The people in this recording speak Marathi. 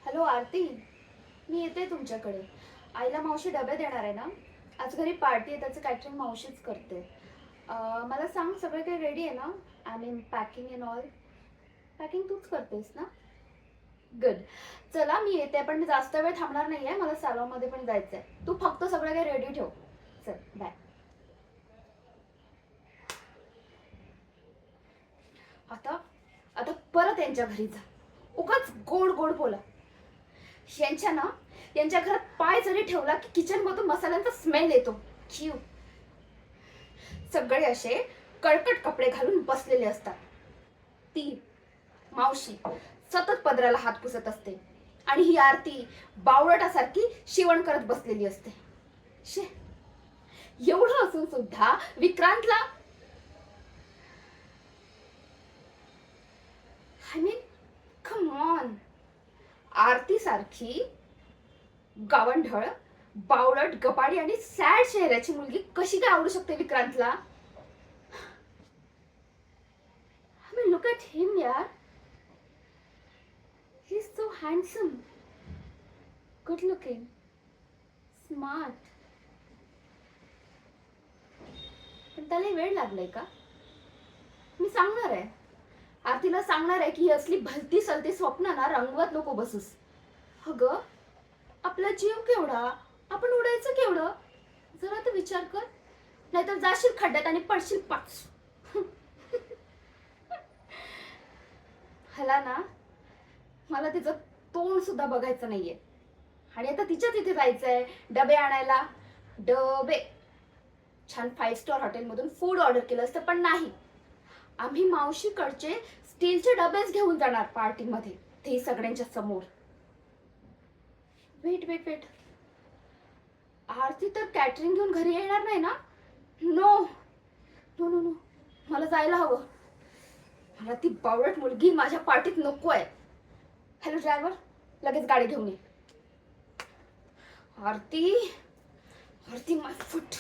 हॅलो आरती, मी येते तुमच्याकडे. आईला मावशी डबे देणार आहे ना. आज घरी पार्टी आहे, त्याचं कॅटरिंग मावशीच करते. मला सांग, सगळं काही रेडी आहे ना? I mean packing and all. Packing तूच करतेस ना? गुड. चला मी येते, पण मी जास्त वेळ थांबणार नाही आहे. मला सॅलॉनमध्ये पण जायचं आहे. तू फक्त सगळं काही रेडी ठेव. चल बाय. आता आता परत यांच्या घरी जा. उगाच गोड गोड बोला. यांच्या ना यांच्या घरात पाय जरी ठेवला की किचन मधून मसाल्यांचा स्मेल येतो. जीव. सगळे असे कळकट कपडे घालून बसलेले असतात. ती मावशी सतत पदराला हात पुसत असते आणि ही आरती बावळटासारखी शिवण करत बसलेली असते. शे, एवढं असून सुद्धा विक्रांतला, आय मीन कम ऑन. आरती सारखी गावंढळ, बावळट, गपाडी आणि सॅड चेहऱ्याची मुलगी कशी काय आवडू शकते विक्रांतला? आय मीन लुक ॲट हिम यार. He is so handsome, good looking, smart. पण त्याला वेळ लागलाय का? मी सांगणार आहे, आरतीला सांगणार आहे की ही असली भलती सलती स्वप्न ना रंगवत नको बसूस. अगं, आपला जीव केवढा, आपण उडायचं केवढं, जरा तर विचार कर. नाहीतर जाशील खड्ड्यात आणि पडशील पाच. ह्याला ना, मला तिचं तोंड सुद्धा बघायचं नाहीये. आणि आता तिच्याच इथे जायचंय डबे आणायला. डबे छान 5 स्टार हॉटेलमधून फूड ऑर्डर केलं असतं, पण नाही. आम्ही मावशीकडचे स्टीलचे डबेच घेऊन जाणार पार्टीमध्ये, ते सगळ्यांच्या समोर. वेट वेट वेट, आरती तर कॅटरिंग घेऊन घरी येणार नाही ना? नो नो नो नो, मला जायला हवं. मला ती बावळट मुलगी माझ्या पार्टीत नको आहे. हॅलो ड्रायव्हर, लगेच गाडी घेऊन ये. आरती, आरती माय फूट.